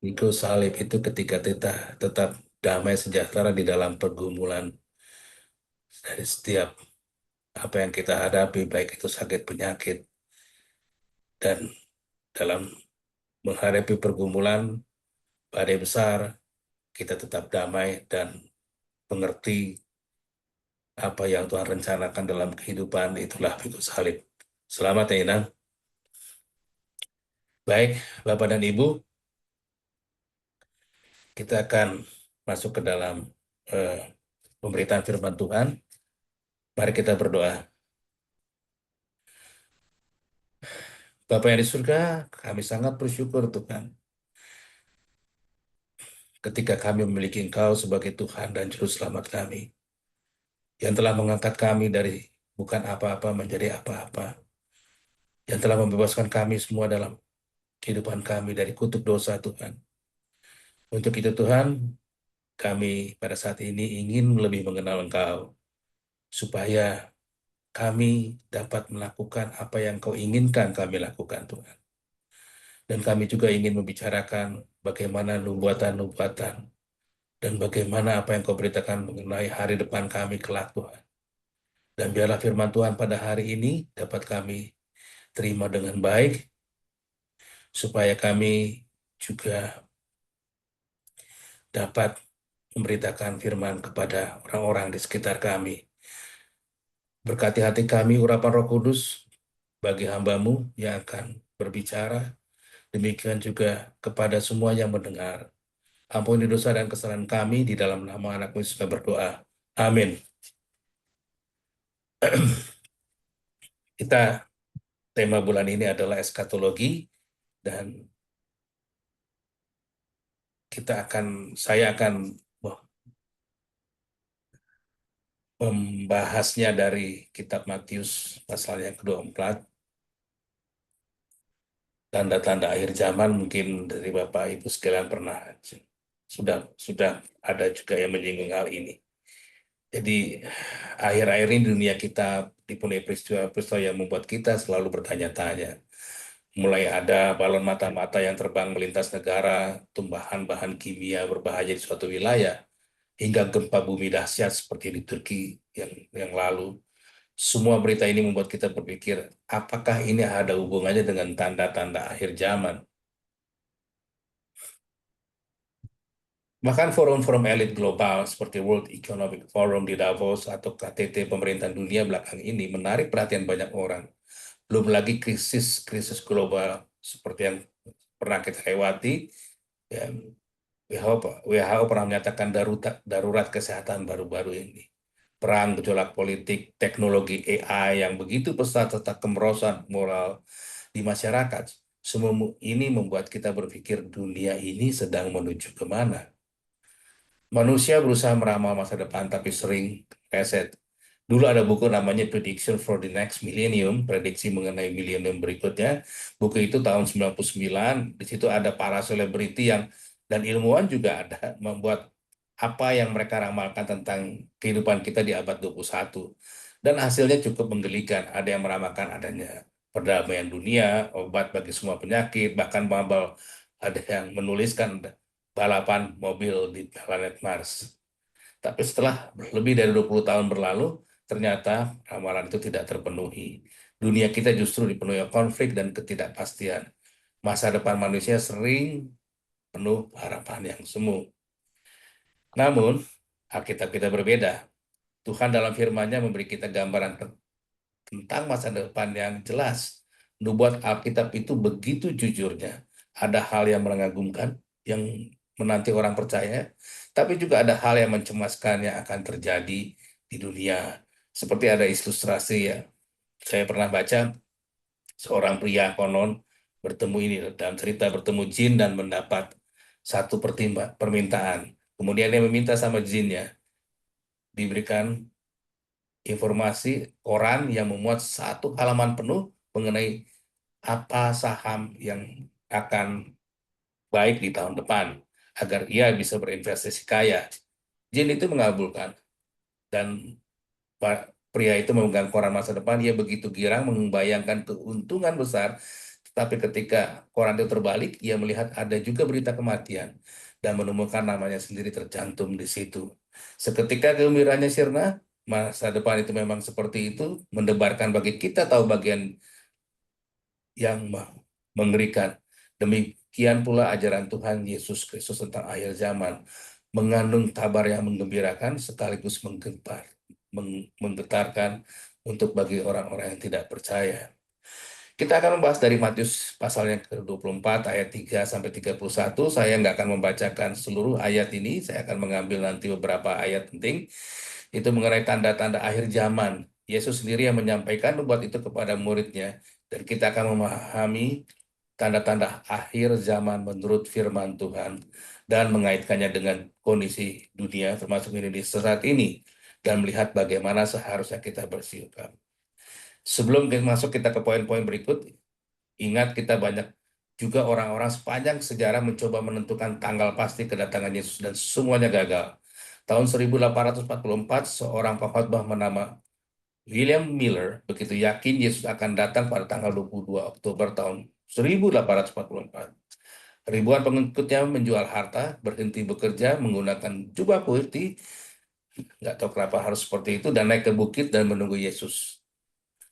Ikut salib itu ketika kita tetap damai sejahtera di dalam pergumulan dari setiap apa yang kita hadapi, baik itu sakit penyakit, dan dalam menghadapi pergumulan badai besar, kita tetap damai dan mengerti apa yang Tuhan rencanakan dalam kehidupan, itulah pikul salib. Selamat ya Inang. Baik, Bapak dan Ibu, kita akan masuk ke dalam eh, pemberitaan firman Tuhan. Mari kita berdoa. Bapa yang di surga, kami sangat bersyukur Tuhan ketika kami memiliki Engkau sebagai Tuhan dan Juru Selamat kami, yang telah mengangkat kami dari bukan apa-apa menjadi apa-apa, yang telah membebaskan kami semua dalam kehidupan kami dari kutuk dosa Tuhan. Untuk itu Tuhan, kami pada saat ini ingin lebih mengenal Engkau, supaya kami dapat melakukan apa yang Kau inginkan kami lakukan Tuhan. Dan kami juga ingin membicarakan bagaimana nubuatan-nubuatan dan bagaimana apa yang Kau beritakan mengenai hari depan kami kelak Tuhan. Dan biarlah firman Tuhan pada hari ini dapat kami terima dengan baik, supaya kami juga dapat memberitakan firman kepada orang-orang di sekitar kami. Berkati hati kami urapan Roh Kudus bagi hamba-Mu yang akan berbicara, demikian juga kepada semua yang mendengar. Ampuni dosa dan kesalahan kami, di dalam nama Anak-Mu Yesus kami berdoa. Amin. Kita tema bulan ini adalah eskatologi, dan saya akan membahasnya dari kitab Matius pasal yang ke-24, tanda-tanda akhir zaman. Mungkin dari Bapak Ibu sekalian pernah sudah ada juga yang menyinggung hal ini. Jadi akhir-akhir ini dunia kita dipenuhi peristiwa-peristiwa yang membuat kita selalu bertanya-tanya. Mulai ada balon mata-mata yang terbang melintas negara, tumbuhan bahan kimia berbahaya di suatu wilayah, hingga gempa bumi dahsyat seperti di Turki yang lalu. Semua berita ini membuat kita berpikir, apakah ini ada hubungannya dengan tanda-tanda akhir zaman? Bahkan forum-forum elit global seperti World Economic Forum di Davos atau KTT pemerintahan dunia belakang ini menarik perhatian banyak orang. Belum lagi krisis global seperti yang pernah kita lewati. Ya, WHO pernah menyatakan darurat kesehatan baru-baru ini. Perang, gejolak politik, teknologi AI yang begitu pesat, serta kemerosotan moral di masyarakat. Semua ini membuat kita berpikir dunia ini sedang menuju kemana. Manusia berusaha meramal masa depan tapi sering reset. Dulu ada buku namanya Prediction for the Next Millennium, prediksi mengenai milenium berikutnya. Buku itu tahun 99, di situ ada para selebriti dan ilmuwan juga ada membuat apa yang mereka ramalkan tentang kehidupan kita di abad 21. Dan hasilnya cukup menggelikan. Ada yang meramalkan adanya perdamaian dunia, obat bagi semua penyakit, bahkan ada yang menuliskan balapan mobil di planet Mars. Tapi setelah lebih dari 20 tahun berlalu, ternyata ramalan itu tidak terpenuhi. Dunia kita justru dipenuhi konflik dan ketidakpastian. Masa depan manusia sering penuh harapan yang semu. Namun, Alkitab kita berbeda. Tuhan dalam firman-Nya memberi kita gambaran tentang masa depan yang jelas. Nubuat Alkitab itu begitu jujurnya. Ada hal yang mengagumkan, yang menanti orang percaya, tapi juga ada hal yang mencemaskan yang akan terjadi di dunia. Seperti ada ilustrasi ya. Saya pernah baca seorang pria konon bertemu ini dalam cerita, bertemu jin dan mendapat satu permintaan. Kemudian dia meminta sama jinnya diberikan informasi koran yang memuat satu halaman penuh mengenai apa saham yang akan baik di tahun depan agar ia bisa berinvestasi kaya. Jin itu mengabulkan, dan pria itu memegang koran masa depan. Ia begitu girang membayangkan keuntungan besar, Tapi ketika koran itu terbalik, ia melihat ada juga berita kematian dan menemukan namanya sendiri tercantum di situ. Seketika gembiranya sirna, masa depan itu memang seperti itu, mendebarkan bagi kita tahu bagian yang mengerikan. Demikian pula ajaran Tuhan Yesus Kristus tentang akhir zaman, mengandung kabar yang menggembirakan sekaligus menggetarkan untuk bagi orang-orang yang tidak percaya. Kita akan membahas dari Matius pasal yang ke-24 ayat 3 sampai 31. Saya nggak akan membacakan seluruh ayat ini, saya akan mengambil nanti beberapa ayat penting. Itu mengenai tanda-tanda akhir zaman. Yesus sendiri yang menyampaikan nubuat itu kepada muridnya. Dan kita akan memahami tanda-tanda akhir zaman menurut firman Tuhan. Dan mengaitkannya dengan kondisi dunia, termasuk Indonesia saat ini. Dan melihat bagaimana seharusnya kita bersikap. Sebelum kita masuk kita ke poin-poin berikut, ingat kita banyak juga orang-orang sepanjang sejarah mencoba menentukan tanggal pasti kedatangan Yesus dan semuanya gagal. Tahun 1844, seorang pengkhotbah bernama William Miller begitu yakin Yesus akan datang pada tanggal 22 Oktober tahun 1844. Ribuan pengikutnya menjual harta, berhenti bekerja, menggunakan jubah putih, nggak tahu kenapa harus seperti itu, dan naik ke bukit dan menunggu Yesus.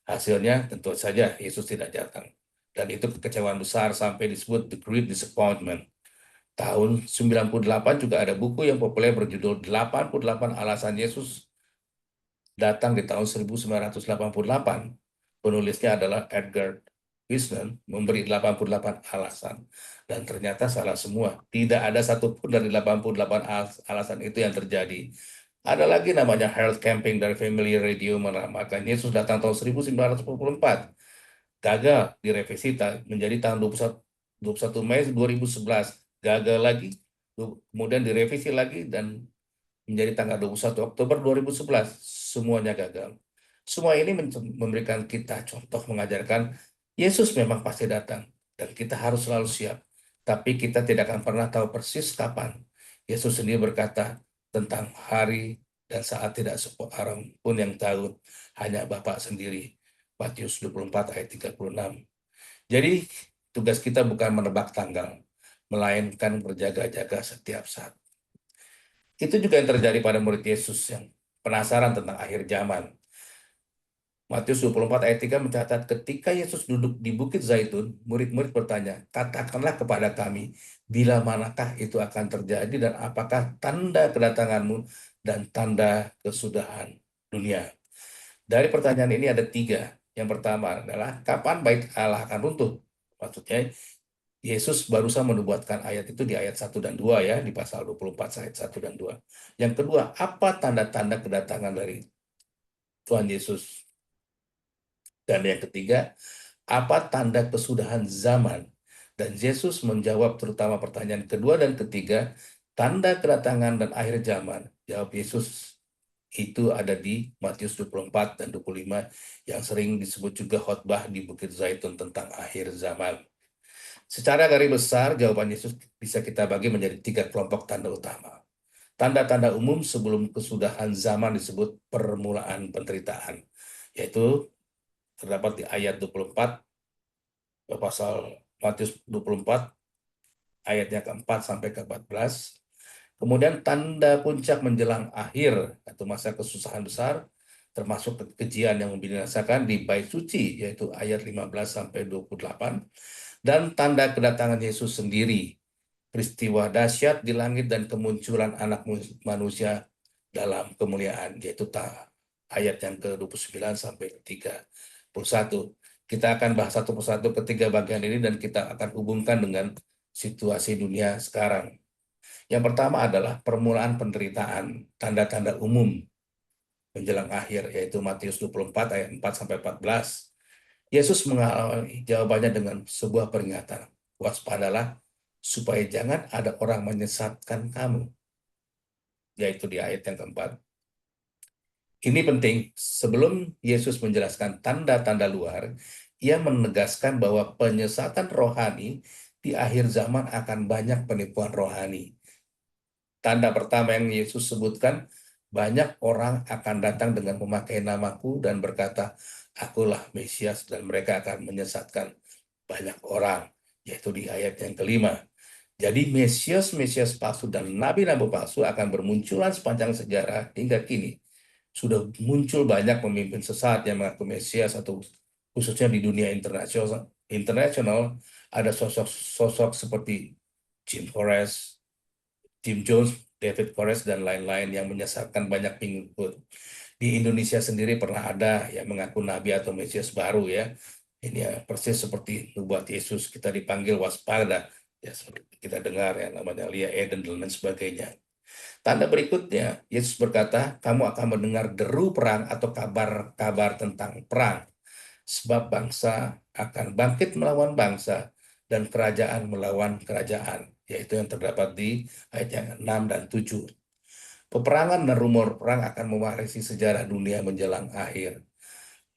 Hasilnya tentu saja Yesus tidak datang. Dan itu kekecewaan besar sampai disebut The Great Disappointment. Tahun 98 juga ada buku yang populer berjudul 88 Alasan Yesus Datang di tahun 1988. Penulisnya adalah Edgar Wisman, memberi 88 alasan. Dan ternyata salah semua. Tidak ada satupun dari 88 alasan itu yang terjadi. Ada lagi namanya Harold Camping dari Family Radio menamakan Yesus datang tahun 1944. Gagal direvisi menjadi tanggal 21 Mei 2011. Gagal lagi, kemudian direvisi lagi dan menjadi tanggal 21 Oktober 2011. Semuanya gagal. Semua ini memberikan kita contoh mengajarkan Yesus memang pasti datang dan kita harus selalu siap. Tapi kita tidak akan pernah tahu persis kapan. Yesus sendiri berkata tentang hari dan saat tidak seorang pun yang tahu, hanya Bapa sendiri. Matius 24 ayat 36. Jadi tugas kita bukan menebak tanggal, melainkan berjaga-jaga setiap saat. Itu juga yang terjadi pada murid Yesus yang penasaran tentang akhir zaman. Matius 24 ayat 3 mencatat ketika Yesus duduk di Bukit Zaitun, murid-murid bertanya, katakanlah kepada kami, bila manakah itu akan terjadi dan apakah tanda kedatanganmu dan tanda kesudahan dunia. Dari pertanyaan ini ada tiga. Yang pertama adalah kapan bait Allah akan runtuh? Maksudnya Yesus barusan menubuatkan ayat itu di ayat 1 dan 2 ya, di pasal 24 ayat 1 dan 2. Yang kedua, apa tanda-tanda kedatangan dari Tuhan Yesus? Dan yang ketiga, apa tanda kesudahan zaman? Dan Yesus menjawab terutama pertanyaan kedua dan ketiga, tanda kedatangan dan akhir zaman. Jawab Yesus itu ada di Matius 24 dan 25 yang sering disebut juga khotbah di Bukit Zaitun tentang akhir zaman. Secara garis besar, jawaban Yesus bisa kita bagi menjadi tiga kelompok tanda utama. Tanda-tanda umum sebelum kesudahan zaman disebut permulaan penderitaan, yaitu terdapat di ayat 24, pasal Matius 24, ayatnya keempat sampai ke-14. Kemudian tanda puncak menjelang akhir atau masa kesusahan besar, termasuk kekejian yang membinasakan di bait suci, yaitu ayat 15 sampai 28. Dan tanda kedatangan Yesus sendiri, peristiwa dahsyat di langit dan kemunculan anak manusia dalam kemuliaan, yaitu ayat yang ke-29 sampai ke-31. Kita akan bahas satu persatu ketiga bagian ini dan kita akan hubungkan dengan situasi dunia sekarang. Yang pertama adalah permulaan penderitaan, tanda-tanda umum menjelang akhir, yaitu Matius 24 ayat 4 sampai 14. Yesus mengawali jawabannya dengan sebuah peringatan. Waspadalah supaya jangan ada orang menyesatkan kamu. Yaitu di ayat yang keempat. Ini penting, sebelum Yesus menjelaskan tanda-tanda luar, ia menegaskan bahwa penyesatan rohani di akhir zaman akan banyak penipuan rohani. Tanda pertama yang Yesus sebutkan, banyak orang akan datang dengan memakai namaku dan berkata, akulah Mesias, dan mereka akan menyesatkan banyak orang, yaitu di ayat yang kelima. Jadi Mesias-Mesias palsu dan nabi-nabi palsu akan bermunculan sepanjang sejarah hingga kini. Sudah muncul banyak pemimpin sesat yang mengaku Mesias atau khususnya di dunia internasional. Internasional ada sosok-sosok seperti Jim Forrest, Jim Jones, David Koresh, dan lain-lain yang menyesatkan banyak pengikut. Di Indonesia sendiri pernah ada yang mengaku nabi atau Mesias baru ya. Ini ya persis seperti nubuat Yesus, kita dipanggil waspada. Ya, seperti kita dengar ya namanya Lia Eden dan lain sebagainya. Tanda berikutnya, Yesus berkata, kamu akan mendengar deru perang atau kabar-kabar tentang perang. Sebab bangsa akan bangkit melawan bangsa dan kerajaan melawan kerajaan. Yaitu yang terdapat di ayat yang 6 dan 7. Peperangan dan rumor perang akan mewarisi sejarah dunia menjelang akhir.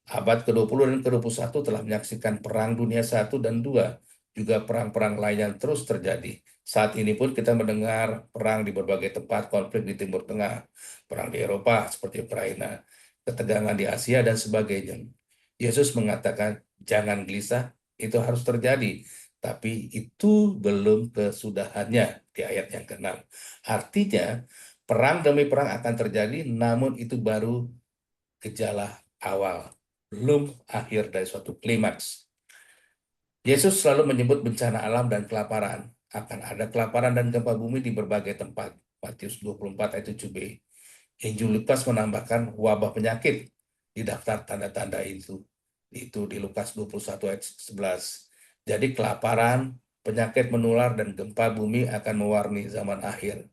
Abad ke-20 dan ke-21 telah menyaksikan Perang Dunia I dan II, juga perang-perang lain yang terus terjadi. Saat ini pun kita mendengar perang di berbagai tempat, konflik di Timur Tengah, perang di Eropa seperti Ukraina, ketegangan di Asia, dan sebagainya. Yesus mengatakan, jangan gelisah, itu harus terjadi. Tapi itu belum kesudahannya di ayat yang ke-6. Artinya, perang demi perang akan terjadi, namun itu baru gejala awal, belum akhir dari suatu klimaks. Yesus selalu menyebut bencana alam dan kelaparan. Akan ada kelaparan dan gempa bumi di berbagai tempat. Matius 24 ayat 7b. Injil Lukas menambahkan wabah penyakit di daftar tanda-tanda itu. Itu di Lukas 21 ayat 11. Jadi kelaparan, penyakit menular, dan gempa bumi akan mewarnai zaman akhir.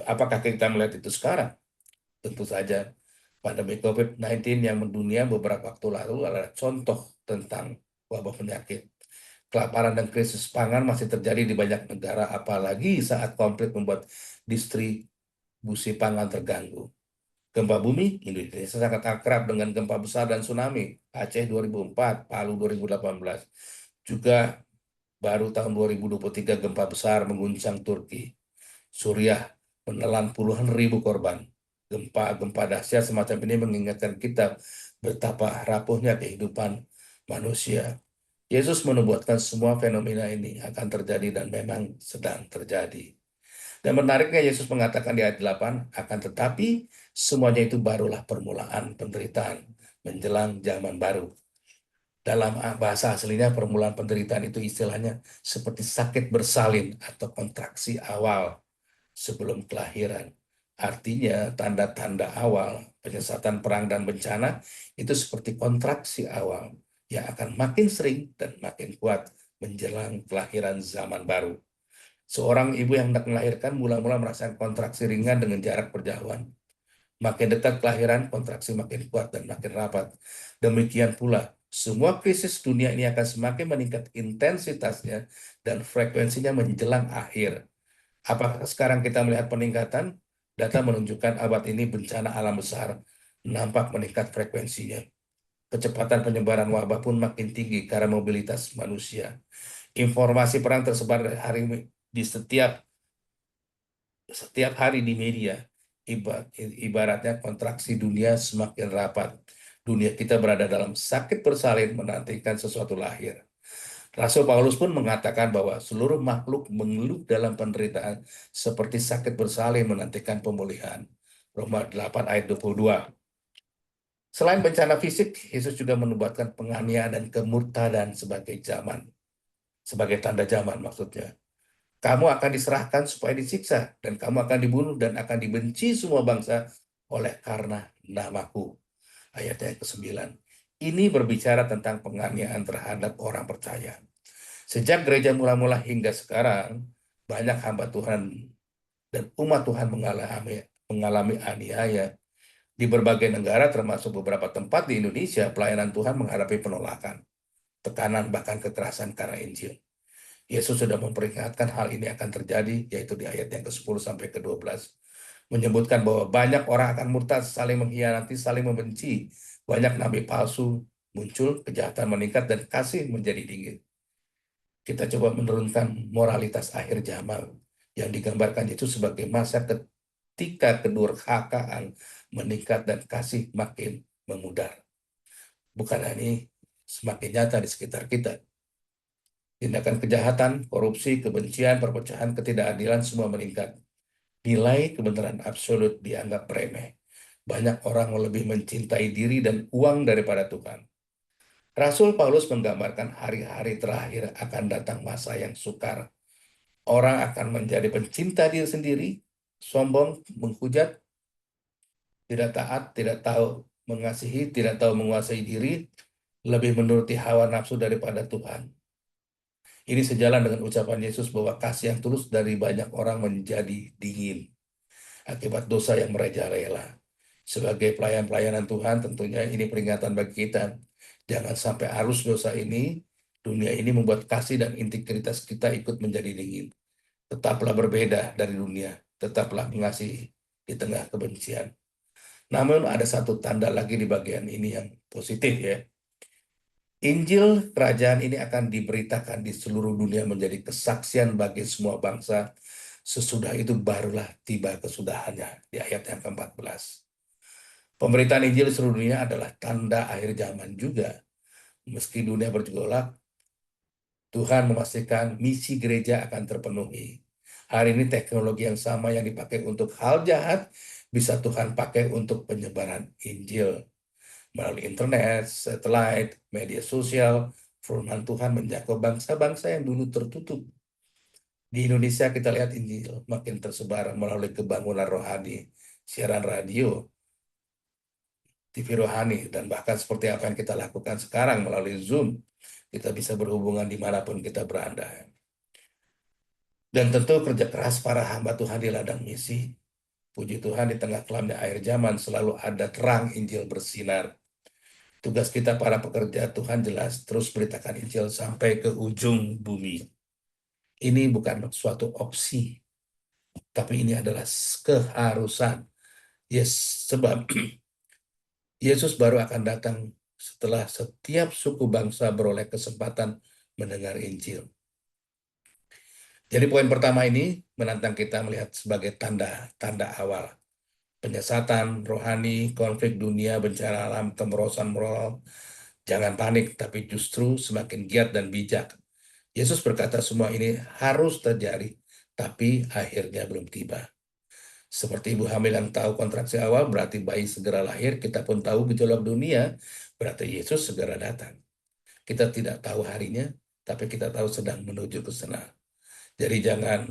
Apakah kita melihat itu sekarang? Tentu saja pandemi COVID-19 yang mendunia beberapa waktu lalu adalah contoh tentang wabah penyakit. Kelaparan dan krisis pangan masih terjadi di banyak negara, apalagi saat konflik membuat distribusi pangan terganggu. Gempa bumi, Indonesia sangat akrab dengan gempa besar dan tsunami. Aceh 2004, Palu 2018. Juga baru tahun 2023 gempa besar mengguncang Turki. Suriah menelan puluhan ribu korban. Gempa-gempa dahsyat semacam ini mengingatkan kita betapa rapuhnya kehidupan manusia. Yesus menubuatkan semua fenomena ini akan terjadi dan memang sedang terjadi. Dan menariknya Yesus mengatakan di ayat 8, akan tetapi semuanya itu barulah permulaan penderitaan menjelang zaman baru. Dalam bahasa aslinya permulaan penderitaan itu istilahnya seperti sakit bersalin atau kontraksi awal sebelum kelahiran. Artinya tanda-tanda awal penyesatan perang dan bencana itu seperti kontraksi awal yang akan makin sering dan makin kuat menjelang kelahiran zaman baru. Seorang ibu yang hendak melahirkan mula-mula merasakan kontraksi ringan dengan jarak berjauhan. Makin dekat kelahiran, kontraksi makin kuat dan makin rapat. Demikian pula, semua krisis dunia ini akan semakin meningkat intensitasnya dan frekuensinya menjelang akhir. Apakah sekarang kita melihat peningkatan? Data menunjukkan abad ini bencana alam besar nampak meningkat frekuensinya. Kecepatan penyebaran wabah pun makin tinggi karena mobilitas manusia. Informasi perang tersebar di setiap hari di media. Ibaratnya kontraksi dunia semakin rapat. Dunia kita berada dalam sakit bersalin menantikan sesuatu lahir. Rasul Paulus pun mengatakan bahwa seluruh makhluk mengeluh dalam penderitaan seperti sakit bersalin menantikan pemulihan. Roma 8 ayat 22. Selain bencana fisik, Yesus juga menubuatkan penganiayaan dan kemurtadan sebagai tanda zaman maksudnya. Kamu akan diserahkan supaya disiksa, dan kamu akan dibunuh dan akan dibenci semua bangsa oleh karena namaku. Ayat yang ke-9. Ini berbicara tentang penganiayaan terhadap orang percaya. Sejak gereja mula-mula hingga sekarang, banyak hamba Tuhan dan umat Tuhan mengalami aniaya. Di berbagai negara, termasuk beberapa tempat di Indonesia, pelayanan Tuhan menghadapi penolakan, tekanan, bahkan kekerasan karena Injil. Yesus sudah memperingatkan hal ini akan terjadi, yaitu di ayat yang ke-10 sampai ke-12. Menyebutkan bahwa banyak orang akan murtad, saling mengkhianati, saling membenci. Banyak nabi palsu muncul, kejahatan meningkat, dan kasih menjadi dingin. Kita coba menurunkan moralitas akhir zaman yang digambarkan itu sebagai masa ketika kedurhakaan meningkat dan kasih makin memudar. Bukan ini semakin nyata di sekitar kita. Tindakan kejahatan, korupsi, kebencian, perpecahan, ketidakadilan semua meningkat. Nilai kebenaran absolut dianggap remeh. Banyak orang lebih mencintai diri dan uang daripada Tuhan. Rasul Paulus menggambarkan hari-hari terakhir akan datang masa yang sukar. Orang akan menjadi pencinta diri sendiri, sombong, menghujat, tidak taat, tidak tahu mengasihi, tidak tahu menguasai diri, lebih menuruti hawa nafsu daripada Tuhan. Ini sejalan dengan ucapan Yesus bahwa kasih yang tulus dari banyak orang menjadi dingin akibat dosa yang merajalela. Sebagai pelayan-pelayanan Tuhan, tentunya ini peringatan bagi kita. Jangan sampai arus dosa ini, dunia ini membuat kasih dan integritas kita ikut menjadi dingin. Tetaplah berbeda dari dunia, tetaplah mengasihi di tengah kebencian. Namun ada satu tanda lagi di bagian ini yang positif ya. Injil kerajaan ini akan diberitakan di seluruh dunia menjadi kesaksian bagi semua bangsa. Sesudah itu barulah tiba kesudahannya di ayat yang ke-14. Pemberitaan Injil di seluruh dunia adalah tanda akhir zaman juga. Meski dunia bergejolak, Tuhan memastikan misi gereja akan terpenuhi. Hari ini teknologi yang sama yang dipakai untuk hal jahat bisa Tuhan pakai untuk penyebaran Injil. Melalui internet, satelit, media sosial, firman Tuhan menjangkau bangsa-bangsa yang dulu tertutup. Di Indonesia kita lihat Injil makin tersebar melalui kebangunan rohani, siaran radio, TV rohani, dan bahkan seperti apa yang kita lakukan sekarang melalui Zoom. Kita bisa berhubungan dimanapun kita berada. Dan tentu kerja keras para hamba Tuhan di ladang misi. Puji Tuhan di tengah kelamnya akhir zaman selalu ada terang Injil bersinar. Tugas kita para pekerja Tuhan jelas terus beritakan Injil sampai ke ujung bumi. Ini bukan suatu opsi, tapi ini adalah keharusan. Yes, sebab Yesus baru akan datang setelah setiap suku bangsa beroleh kesempatan mendengar Injil. Jadi poin pertama ini menantang kita melihat sebagai tanda-tanda awal. Penyesatan rohani, konflik dunia, bencana alam, kemerosan moral. Jangan panik, tapi justru semakin giat dan bijak. Yesus berkata semua ini harus terjadi, tapi akhirnya belum tiba. Seperti ibu hamil yang tahu kontraksi awal berarti bayi segera lahir, kita pun tahu gejolak dunia berarti Yesus segera datang. Kita tidak tahu harinya, tapi kita tahu sedang menuju ke sana. Jadi jangan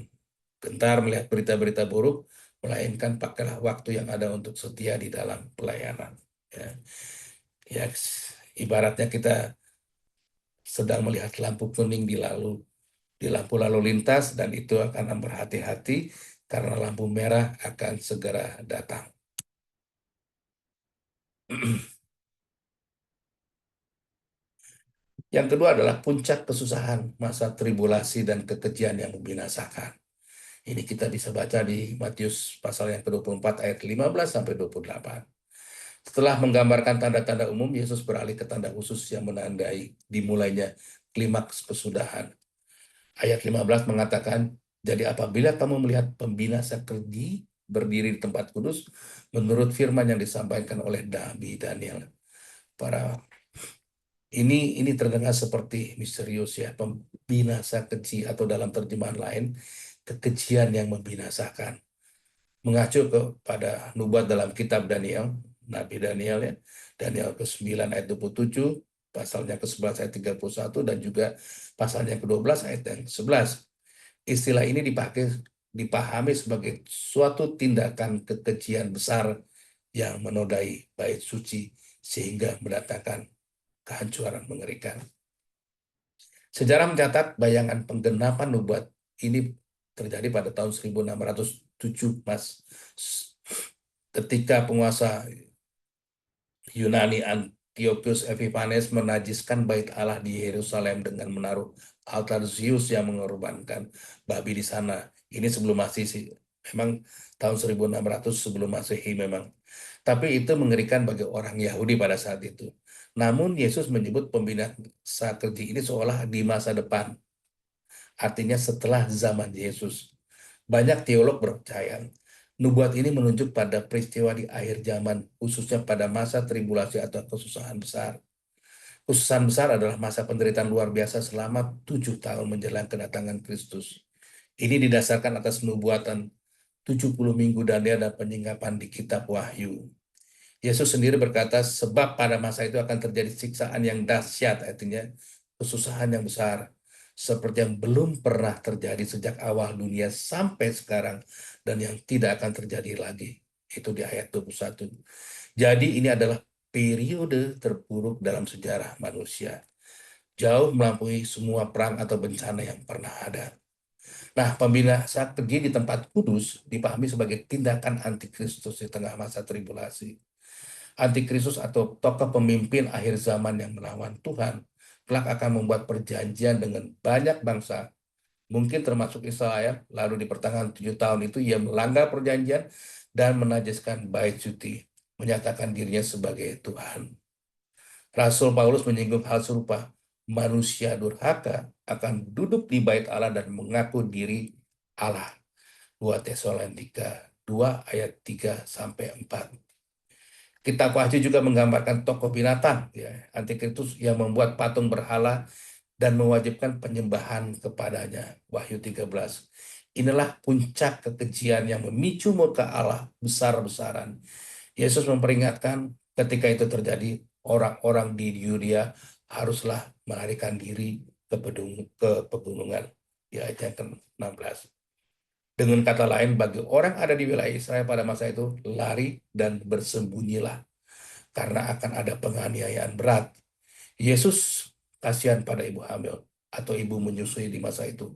gentar melihat berita-berita buruk, melainkan pakailah waktu yang ada untuk setia di dalam pelayanan. Ya, ya ibaratnya kita sedang melihat lampu kuning di lampu lalu lintas dan itu akan berhati-hati karena lampu merah akan segera datang. Yang kedua adalah puncak kesusahan, masa tribulasi dan kekejian yang membinasakan. Ini kita bisa baca di Matius pasal yang ke-24 ayat 15 sampai 28. Setelah menggambarkan tanda-tanda umum, Yesus beralih ke tanda khusus yang menandai dimulainya klimaks kesudahan. Ayat 15 mengatakan, jadi apabila kamu melihat pembinasa keji berdiri di tempat kudus, menurut firman yang disampaikan oleh Nabi Daniel. Ini terdengar seperti misterius ya, pembinasa keji atau dalam terjemahan lain, kekejian yang membinasakan. Mengacu kepada nubuat dalam kitab Daniel, Nabi Daniel ya, Daniel ke-9 ayat 27, pasalnya ke-11 ayat 31, dan juga pasalnya ke-12 ayat yang 11. Istilah ini dipahami sebagai suatu tindakan kekejian besar yang menodai bait suci sehingga mendatangkan kehancuran mengerikan. Sejarah mencatat bayangan penggenapan nubuat ini terjadi pada tahun 1607 Mas, ketika penguasa Yunani Antiochus Epiphanes menajiskan bait Allah di Yerusalem dengan menaruh altar Zeus yang mengorbankan babi di sana. Ini sebelum Masehi, memang tahun 1600 sebelum Masehi memang. Tapi itu mengerikan bagi orang Yahudi pada saat itu. Namun Yesus menyebut pembinasa keji ini seolah di masa depan. Artinya setelah zaman Yesus. Banyak teolog percaya nubuat ini menunjuk pada peristiwa di akhir zaman, khususnya pada masa tribulasi atau kesusahan besar. Khususan besar adalah masa penderitaan luar biasa selama 7 tahun menjelang kedatangan Kristus. Ini didasarkan atas nubuatan 70 minggu Daniel dan penyinggapan di kitab Wahyu. Yesus sendiri berkata, sebab pada masa itu akan terjadi siksaan yang dahsyat, artinya kesusahan yang besar, seperti yang belum pernah terjadi sejak awal dunia sampai sekarang, dan yang tidak akan terjadi lagi. Itu di ayat 21. Jadi ini adalah periode terburuk dalam sejarah manusia, jauh melampaui semua perang atau bencana yang pernah ada. Nah, pembina strategi di tempat kudus dipahami sebagai tindakan antikristus di tengah masa tribulasi. Antikristus atau tokoh pemimpin akhir zaman yang melawan Tuhan kelak akan membuat perjanjian dengan banyak bangsa, mungkin termasuk Israel. Lalu di pertengahan 7 tahun itu ia melanggar perjanjian dan menajiskan bait suci, menyatakan dirinya sebagai Tuhan. Rasul Paulus menyinggung hal serupa. Manusia durhaka akan duduk di bait Allah dan mengaku diri Allah. 2 Tesalonika 2 ayat 3 sampai 4. Kitab Wahyu juga menggambarkan tokoh binatang, ya, antikristus yang membuat patung berhala dan mewajibkan penyembahan kepadanya. Wahyu 13. Inilah puncak kekejian yang memicu murka Allah besar-besaran. Yesus memperingatkan ketika itu terjadi, orang-orang di Yudea haruslah melarikan diri ke pegunungan. Ya, ayat yang ke-16. Dengan kata lain, bagi orang ada di wilayah Israel pada masa itu, lari dan bersembunyilah, karena akan ada penganiayaan berat. Yesus kasihan pada ibu hamil atau ibu menyusui di masa itu.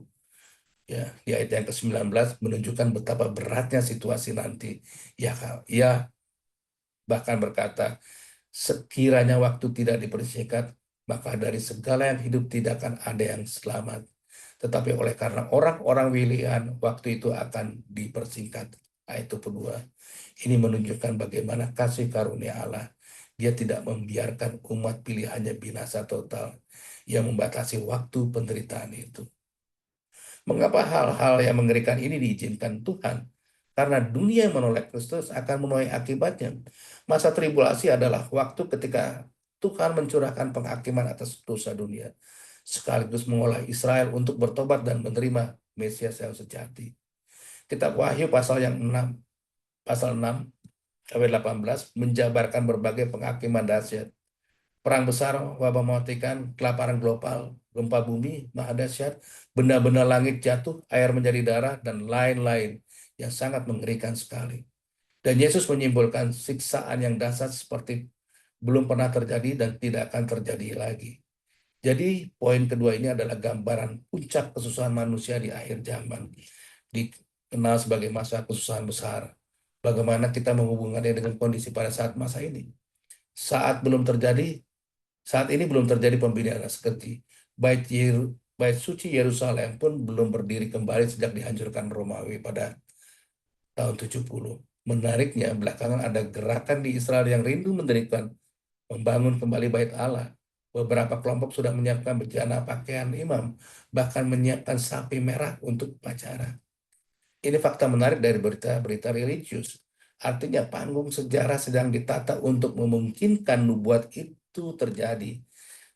Ya, di ayat yang ke-19 menunjukkan betapa beratnya situasi nanti. Ya, ia bahkan berkata, sekiranya waktu tidak dipersingkat, maka dari segala yang hidup tidak akan ada yang selamat. Tetapi oleh karena orang-orang pilihan, waktu itu akan dipersingkat. Ayat 22. Ini menunjukkan bagaimana kasih karunia Allah. Dia tidak membiarkan umat pilihannya binasa total. Ia membatasi waktu penderitaan itu. Mengapa hal-hal yang mengerikan ini diizinkan Tuhan? Karena dunia yang menolak Kristus akan menuai akibatnya. Masa tribulasi adalah waktu ketika Tuhan mencurahkan penghakiman atas dosa dunia, sekaligus mengolah Israel untuk bertobat dan menerima Mesias yang sejati. Kitab Wahyu pasal 6 sampai 18 menjabarkan berbagai penghakiman dahsyat. Perang besar, wabah mematikan, kelaparan global, gempa bumi, maha dahsyat, benda-benda langit jatuh, air menjadi darah, dan lain-lain yang sangat mengerikan sekali. Dan Yesus menyimpulkan siksaan yang dahsyat seperti belum pernah terjadi dan tidak akan terjadi lagi. Jadi poin kedua ini adalah gambaran puncak kesusahan manusia di akhir zaman. Dikenal sebagai masa kesusahan besar. Bagaimana kita menghubungkannya dengan kondisi pada saat masa ini. Saat ini belum terjadi pembinaan seperti bait suci Yerusalem pun belum berdiri kembali sejak dihancurkan Romawi pada tahun 70. Menariknya, belakangan ada gerakan di Israel yang rindu mendirikan membangun kembali bait Allah. Beberapa kelompok sudah menyiapkan bejana pakaian imam, bahkan menyiapkan sapi merah untuk upacara. Ini fakta menarik dari berita-berita religius. Artinya panggung sejarah sedang ditata untuk memungkinkan nubuat itu terjadi.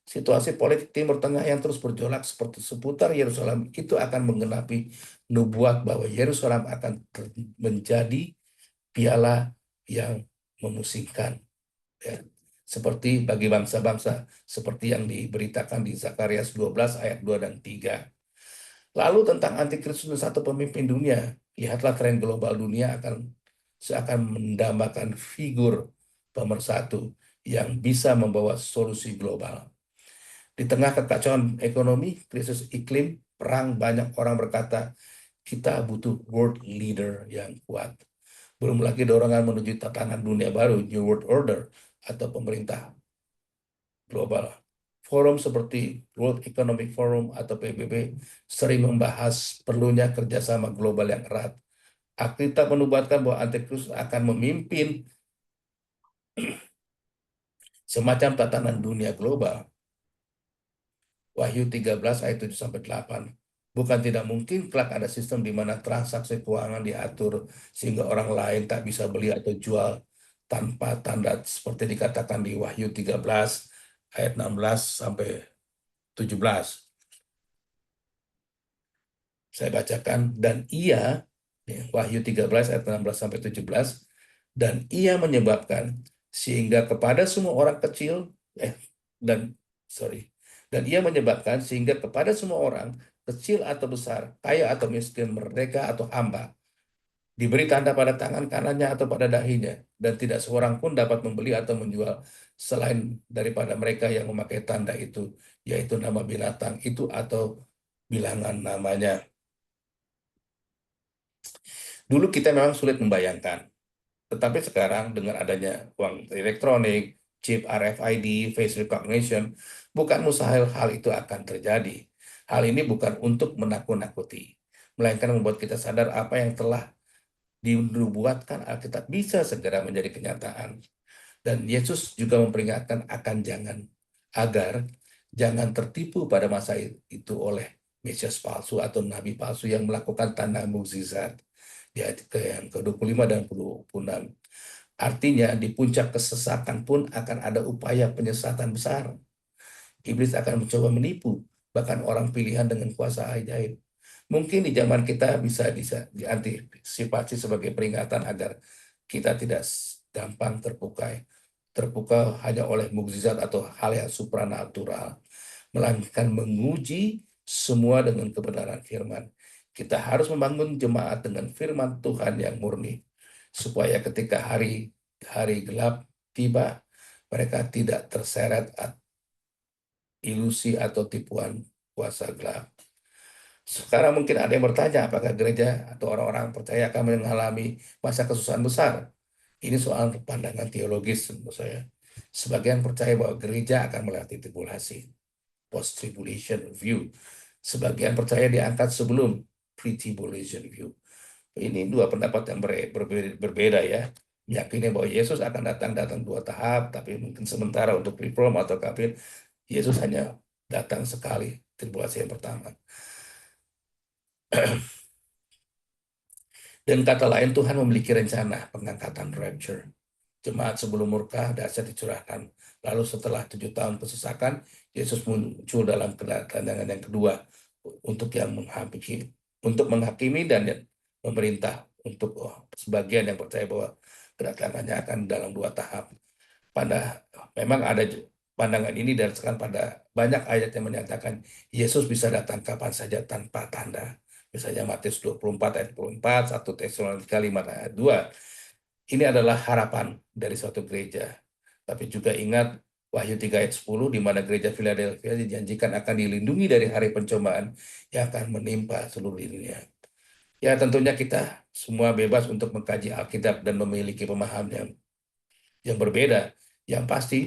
Situasi politik Timur Tengah yang terus bergolak seperti seputar Yerusalem itu akan menggenapi nubuat bahwa Yerusalem akan menjadi piala yang memusingkan. Ya. Seperti bagi bangsa-bangsa, seperti yang diberitakan di Zakarias 12 ayat 2 dan 3. Lalu tentang antikristus dan satu pemimpin dunia, lihatlah tren global dunia seakan mendambakan figur pemersatu yang bisa membawa solusi global. Di tengah kekacauan ekonomi, krisis iklim, perang, banyak orang berkata, kita butuh world leader yang kuat. Belum lagi dorongan menuju tatanan dunia baru, New World Order, atau pemerintah global. Forum seperti World Economic Forum atau PBB sering membahas perlunya kerjasama global yang erat. Alkitab menubuatkan bahwa Antikristus akan memimpin semacam tatanan dunia global. Wahyu 13 ayat 7 sampai 8. Bukan tidak mungkin kelak ada sistem di mana transaksi keuangan diatur sehingga orang lain tak bisa beli atau jual tanpa tanda seperti dikatakan di Wahyu 13 ayat 16 sampai 17. Saya bacakan, dan ia, Wahyu 13 ayat 16 sampai 17, dan ia menyebabkan sehingga kepada semua orang kecil, dan sorry, dan ia menyebabkan sehingga kepada semua orang kecil atau besar, kaya atau miskin, merdeka atau hamba, diberi tanda pada tangan kanannya atau pada dahinya, dan tidak seorang pun dapat membeli atau menjual selain daripada mereka yang memakai tanda itu, yaitu nama binatang itu atau bilangan namanya. Dulu kita memang sulit membayangkan, tetapi sekarang dengan adanya uang elektronik, chip RFID, face recognition, bukan mustahil hal itu akan terjadi. Hal ini bukan untuk menakut-nakuti, melainkan membuat kita sadar apa yang telah dinubuatkan Alkitab bisa segera menjadi kenyataan. Dan Yesus juga memperingatkan agar jangan tertipu pada masa itu oleh Mesias palsu atau nabi palsu yang melakukan tanda mukjizat di ayat yang ke-25 dan 26. Artinya di puncak kesesatan pun akan ada upaya penyesatan besar. Iblis akan mencoba menipu bahkan orang pilihan dengan kuasa ajaib. Mungkin di zaman kita bisa diantisipasi sebagai peringatan agar kita tidak gampang terpukau hanya oleh mukjizat atau hal yang supranatural, melainkan menguji semua dengan kebenaran firman. Kita harus membangun jemaat dengan firman Tuhan yang murni, supaya ketika hari gelap tiba, mereka tidak terseret ilusi atau tipuan kuasa gelap. Sekarang mungkin ada yang bertanya, apakah gereja atau orang-orang percaya akan mengalami masa kesusahan besar? Ini soal pandangan teologis menurut saya. Sebagian percaya bahwa gereja akan melewati tribulasi, post-tribulation view. Sebagian percaya diangkat sebelum pre-tribulation view. Ini dua pendapat yang berbeda ya. Meyakini bahwa Yesus akan datang dua tahap, tapi mungkin sementara untuk reform atau kafir, Yesus hanya datang sekali, tribulasi yang pertama. Dan kata lain, Tuhan memiliki rencana pengangkatan rapture. Jemaat sebelum murka dahsyat dicurahkan. Lalu setelah 7 tahun kesesakan, Yesus muncul dalam kedatangan yang kedua untuk menghakimi dan memerintah. Untuk sebagian yang percaya bahwa kedatangannya akan dalam 2 tahap. Memang ada pandangan ini didasarkan pada banyak ayat yang menyatakan Yesus bisa datang kapan saja tanpa tanda. Misalnya Matius 24 ayat 24, 1 Tesalonika 5 ayat 2. Ini adalah harapan dari suatu gereja. Tapi juga ingat Wahyu 3 ayat 10, di mana gereja Philadelphia dijanjikan akan dilindungi dari hari pencobaan yang akan menimpa seluruh dunia. Ya tentunya kita semua bebas untuk mengkaji Alkitab dan memiliki pemahaman yang berbeda. Yang pasti,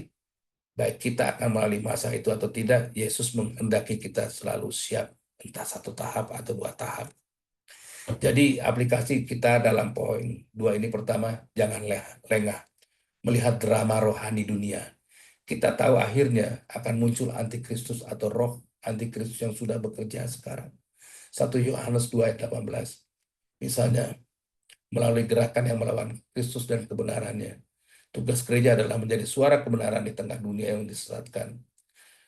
baik kita akan melalui masa itu atau tidak, Yesus menghendaki kita selalu siap, entah 1 tahap atau 2 tahap. Jadi aplikasi kita dalam poin 2 ini, pertama, jangan lengah melihat drama rohani dunia. Kita tahu akhirnya akan muncul antikristus atau roh antikristus yang sudah bekerja sekarang. 1 Yohanes 2 ayat 18. Misalnya, melalui gerakan yang melawan Kristus dan kebenarannya. Tugas gereja adalah menjadi suara kebenaran di tengah dunia yang disesatkan.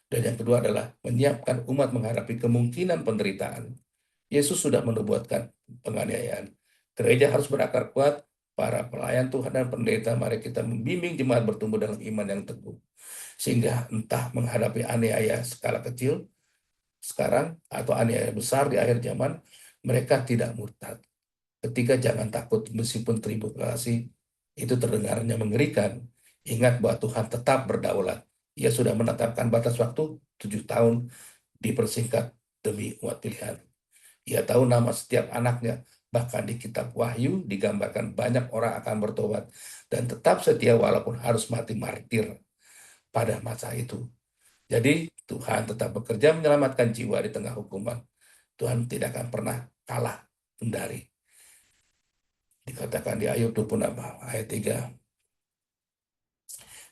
Dan yang kedua adalah menyiapkan umat menghadapi kemungkinan penderitaan. Yesus sudah menubuatkan penganiayaan. Gereja harus berakar kuat, para pelayan Tuhan dan pendeta, mari kita membimbing jemaat bertumbuh dalam iman yang teguh. Sehingga entah menghadapi aniaya skala kecil sekarang atau aniaya besar di akhir zaman, mereka tidak murtad. Ketiga, jangan takut meskipun tribulasi itu terdengarnya mengerikan. Ingat bahwa Tuhan tetap berdaulat. Ia sudah menetapkan batas waktu 7 tahun dipersingkat demi umat pilihan. Ia tahu nama setiap anaknya. Bahkan di kitab Wahyu digambarkan banyak orang akan bertobat dan tetap setia walaupun harus mati martir pada masa itu. Jadi Tuhan tetap bekerja menyelamatkan jiwa di tengah hukuman. Tuhan tidak akan pernah kalah dari. Dikatakan di Ayub 26 ayat 3.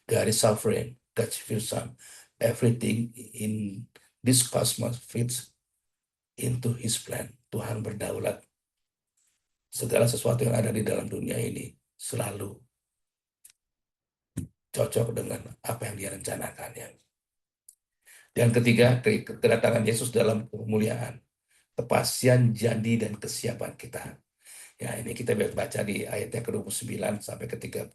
God is sovereign, God's fearsome. Everything in this cosmos fits into His plan. Tuhan berdaulat. Segala sesuatu yang ada di dalam dunia ini selalu cocok dengan apa yang Dia rencanakannya. Dan ketiga, kedatangan Yesus dalam kemuliaan, kepastian janji dan kesiapan kita. Ya, ini kita baca di ayatnya ke-29 sampai ke-31.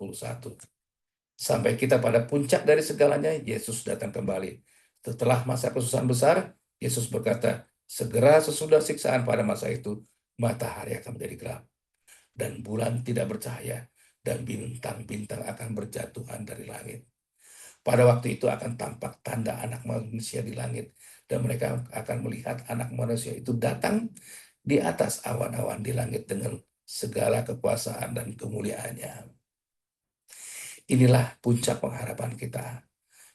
Sampai kita pada puncak dari segalanya, Yesus datang kembali. Setelah masa kesusahan besar, Yesus berkata, segera sesudah siksaan pada masa itu, matahari akan menjadi gelap, dan bulan tidak bercahaya, dan bintang-bintang akan berjatuhan dari langit. Pada waktu itu akan tampak tanda anak manusia di langit, dan mereka akan melihat anak manusia itu datang di atas awan-awan di langit dengan segala kekuasaan dan kemuliaannya. Inilah puncak pengharapan kita.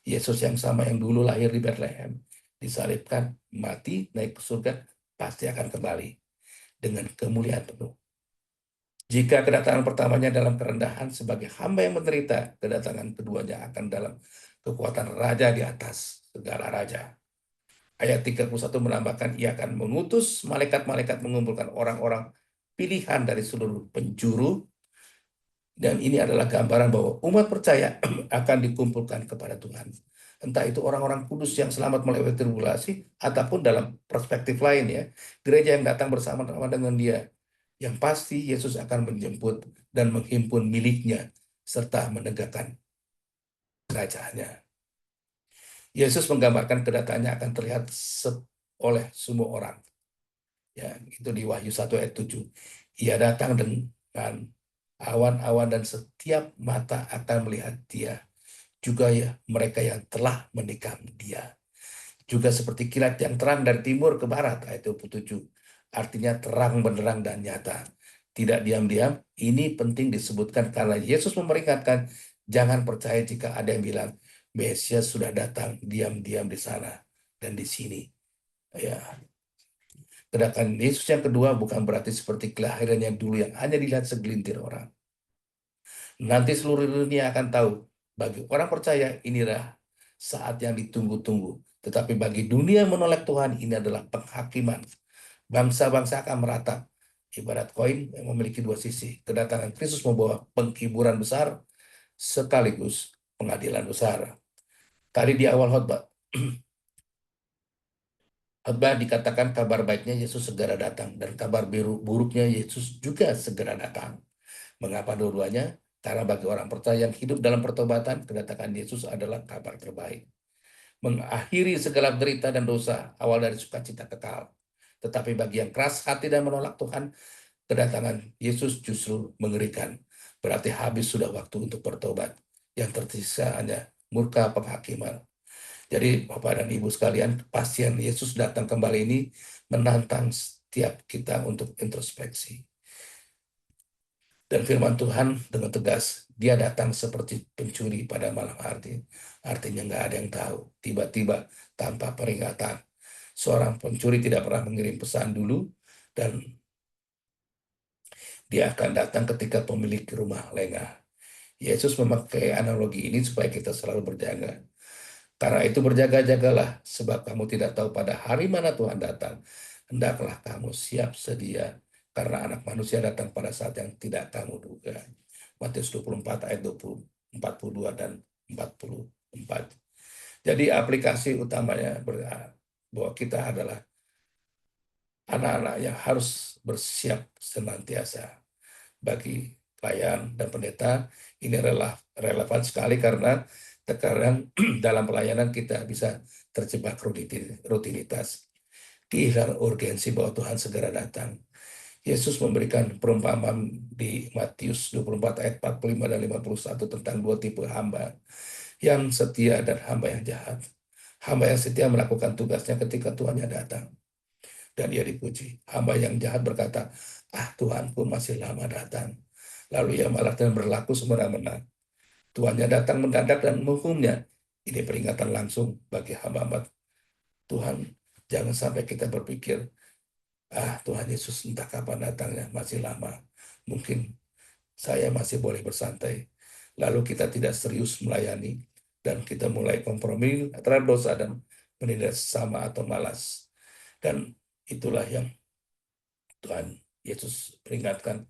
Yesus yang sama yang dulu lahir di Bethlehem, disalibkan, mati, naik ke surga, pasti akan kembali dengan kemuliaan penuh. Jika kedatangan pertamanya dalam kerendahan sebagai hamba yang menderita, kedatangan keduanya akan dalam kekuatan raja di atas segala raja. Ayat 31 menambahkan, ia akan mengutus malaikat-malaikat mengumpulkan orang-orang pilihan dari seluruh penjuru, dan ini adalah gambaran bahwa umat percaya akan dikumpulkan kepada Tuhan. Entah itu orang-orang kudus yang selamat melewati tribulasi, ataupun dalam perspektif lain ya, gereja yang datang bersama-sama dengan dia. Yang pasti Yesus akan menjemput dan menghimpun miliknya, serta menegakkan kerajaannya. Yesus menggambarkan kedatangannya akan terlihat oleh semua orang. Ya, itu di Wahyu 1 ayat 7. Ia datang dengan awan-awan dan setiap mata akan melihat dia. Juga ya mereka yang telah menikam dia. Juga seperti kilat yang terang dari timur ke barat, ayat 27. Artinya terang benderang dan nyata. Tidak diam-diam, ini penting disebutkan karena Yesus memperingatkan, jangan percaya jika ada yang bilang, Mesias sudah datang diam-diam di sana dan di sini. Ya, kedatangan Yesus yang kedua bukan berarti seperti kelahiran yang dulu yang hanya dilihat segelintir orang. Nanti seluruh dunia akan tahu, bagi orang percaya inilah saat yang ditunggu-tunggu. Tetapi bagi dunia yang menolak Tuhan, ini adalah penghakiman. Bangsa-bangsa akan meratap. Ibarat koin yang memiliki dua sisi. Kedatangan Kristus membawa penghiburan besar sekaligus pengadilan besar. Tadi di awal khotbah dikatakan kabar baiknya Yesus segera datang dan kabar buruknya Yesus juga segera datang. Mengapa dua-duanya? Karena bagi orang percaya yang hidup dalam pertobatan, kedatangan Yesus adalah kabar terbaik. Mengakhiri segala derita dan dosa, awal dari sukacita kekal. Tetapi bagi yang keras hati dan menolak Tuhan, kedatangan Yesus justru mengerikan. Berarti habis sudah waktu untuk bertobat. Yang tersisa hanya murka penghakiman. Jadi Bapak dan Ibu sekalian, kepastian Yesus datang kembali ini menantang setiap kita untuk introspeksi. Dan firman Tuhan dengan tegas, dia datang seperti pencuri pada malam hari. Artinya nggak ada yang tahu. Tiba-tiba tanpa peringatan. Seorang pencuri tidak pernah mengirim pesan dulu, dan dia akan datang ketika pemilik rumah lengah. Yesus memakai analogi ini supaya kita selalu berjaga. Karena itu berjaga-jagalah, sebab kamu tidak tahu pada hari mana Tuhan datang. Hendaklah kamu siap sedia, karena anak manusia datang pada saat yang tidak kamu duga. Matius 24 ayat 42 dan 44. Jadi aplikasi utamanya bahwa kita adalah anak-anak yang harus bersiap senantiasa. Bagi pelayan dan pendeta, ini relevan sekali karena terkadang dalam pelayanan kita bisa terjebak rutinitas. Kehilangan urgensi bahwa Tuhan segera datang. Yesus memberikan perumpamaan di Matius 24 ayat 45 dan 51 tentang dua tipe hamba, yang setia dan hamba yang jahat. Hamba yang setia melakukan tugasnya ketika Tuhannya datang, dan ia dipuji. Hamba yang jahat berkata, ah Tuhanku masih lama datang. Lalu ia malah dan berlaku semena-mena. Tuhannya datang mendadak dan menghukumnya. Ini peringatan langsung bagi hamba-hamba Tuhan. Jangan sampai kita berpikir, ah Tuhan Yesus entah kapan datangnya, masih lama. Mungkin saya masih boleh bersantai. Lalu kita tidak serius melayani, dan kita mulai kompromi terhadap dosa dan menilai sama atau malas. Dan itulah yang Tuhan Yesus peringatkan,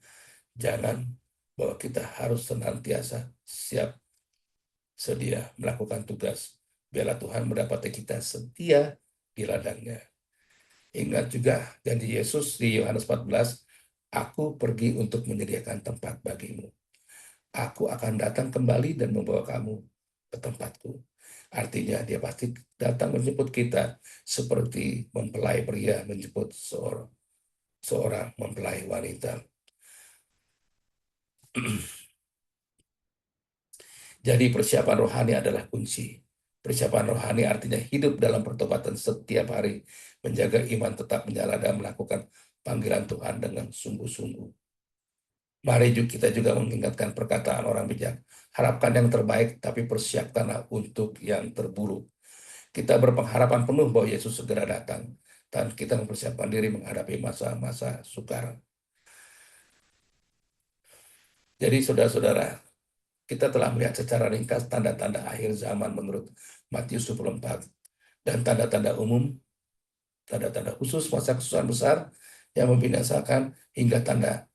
jangan, bahwa kita harus senantiasa siap sedia melakukan tugas Biarlah Tuhan mendapati kita setia di ladangnya. Ingat juga janji Yesus di Yohanes 14, Aku pergi untuk menyediakan tempat bagimu. Aku akan datang kembali dan membawa kamu ke tempatku. Artinya dia pasti datang menjemput kita seperti mempelai pria menjemput seorang mempelai wanita. Jadi persiapan rohani adalah kunci. Persiapan rohani artinya hidup dalam pertobatan setiap hari, menjaga iman tetap menyala dan melakukan panggilan Tuhan dengan sungguh-sungguh. Mari kita juga mengingatkan perkataan orang bijak. Harapkan yang terbaik, tapi persiapkanlah untuk yang terburuk. Kita berpengharapan penuh bahwa Yesus segera datang, dan kita mempersiapkan diri menghadapi masa-masa sukar. Jadi saudara-saudara, kita telah melihat secara ringkas tanda-tanda akhir zaman menurut Matius 24, dan tanda-tanda umum, tanda-tanda khusus masa kesusahan besar yang membinasakan hingga tanda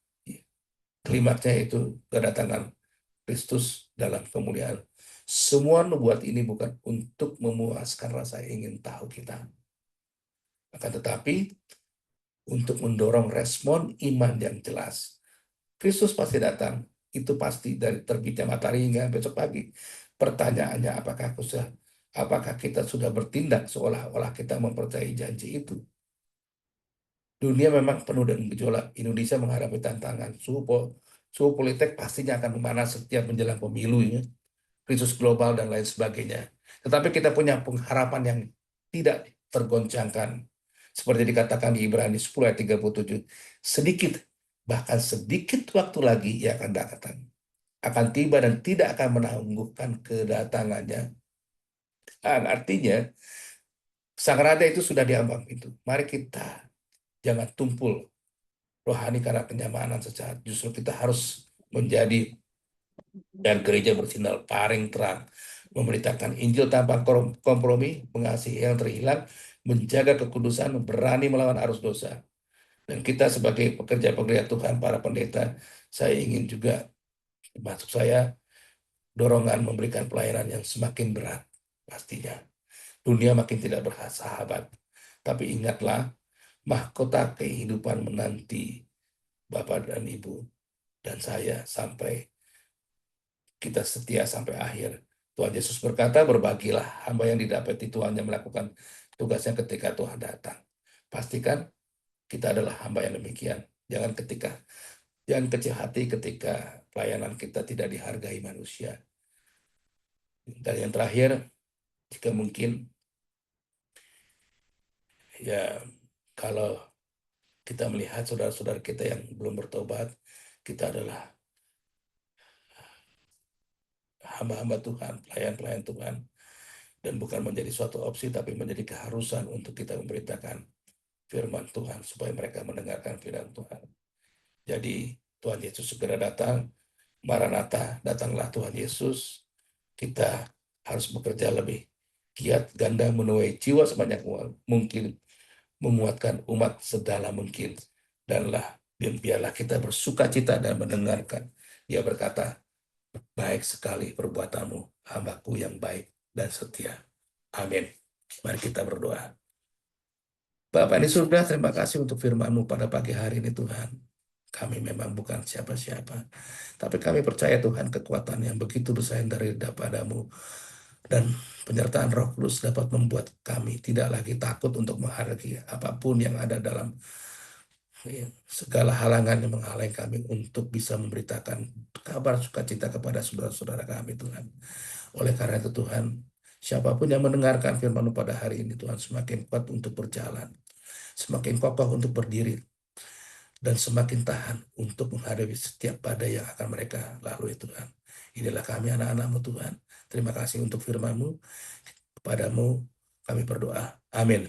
klimaksnya itu kedatangan Kristus dalam kemuliaan. Semua nubuat ini bukan untuk memuaskan rasa ingin tahu kita, akan tetapi untuk mendorong respon iman yang jelas. Kristus pasti datang, itu pasti dari terbitnya matahari hingga besok pagi. Pertanyaannya, apakah kita sudah bertindak seolah-olah kita mempercayai janji itu? Dunia memang penuh dengan gejolak. Indonesia menghadapi tantangan. Suhu politik pastinya akan memanas setiap menjelang pemilu, ya. Krisis global dan lain sebagainya. Tetapi kita punya pengharapan yang tidak tergoncangkan. Seperti dikatakan di Ibrani 10 ayat 37. Sedikit, bahkan sedikit waktu lagi ia akan datang. Akan tiba dan tidak akan menangguhkan kedatangannya. Artinya, Sang Rada itu sudah diambang itu. Mari kita jangan tumpul rohani karena kenyamanan sesaat. Justru kita harus menjadi dan gereja bersinar paling terang, memberitakan Injil tanpa kompromi, mengasihi yang terhilang, menjaga kekudusan, berani melawan arus dosa. Dan kita sebagai pekerja-pekerja Tuhan, para pendeta, saya ingin juga, masuk saya, dorongan memberikan pelayanan yang semakin berat, pastinya. Dunia makin tidak bersahabat. Tapi ingatlah, mahkota kehidupan menanti Bapak dan Ibu dan saya sampai kita setia sampai akhir. Tuhan Yesus berkata, berbagilah hamba yang didapati Tuhan yang melakukan tugasnya ketika Tuhan datang. Pastikan kita adalah hamba yang demikian. Jangan kecil hati ketika pelayanan kita tidak dihargai manusia. Dan yang terakhir, jika mungkin, ya kalau kita melihat saudara-saudara kita yang belum bertobat, kita adalah hamba-hamba Tuhan, pelayan-pelayan Tuhan, dan bukan menjadi suatu opsi, tapi menjadi keharusan untuk kita memberitakan firman Tuhan, supaya mereka mendengarkan firman Tuhan. Jadi, Tuhan Yesus segera datang, Maranatha, datanglah Tuhan Yesus. Kita harus bekerja lebih giat, ganda, menuai jiwa sebanyak mungkin, memuatkan umat sedalam mungkin. Dan biarlah kita bersuka cita dan mendengarkan. Dia berkata, baik sekali perbuatanmu, hambaku yang baik dan setia. Amin. Mari kita berdoa. Bapak di surga, terima kasih untuk firman-Mu pada pagi hari ini Tuhan. Kami memang bukan siapa-siapa, tapi kami percaya Tuhan kekuatan yang begitu besar dari daripada-Mu dan penyertaan Roh Kudus dapat membuat kami tidak lagi takut untuk menghadapi apapun yang ada dalam segala halangan yang menghalangi kami untuk bisa memberitakan kabar sukacita kepada saudara-saudara kami Tuhan. Oleh karena itu Tuhan, siapapun yang mendengarkan firman-Mu pada hari ini Tuhan, semakin kuat untuk berjalan, semakin kokoh untuk berdiri, dan semakin tahan untuk menghadapi setiap badai yang akan mereka lalui Tuhan. Inilah kami anak-anak-Mu Tuhan. Terima kasih untuk firman-Mu. Kepadamu kami berdoa. Amin.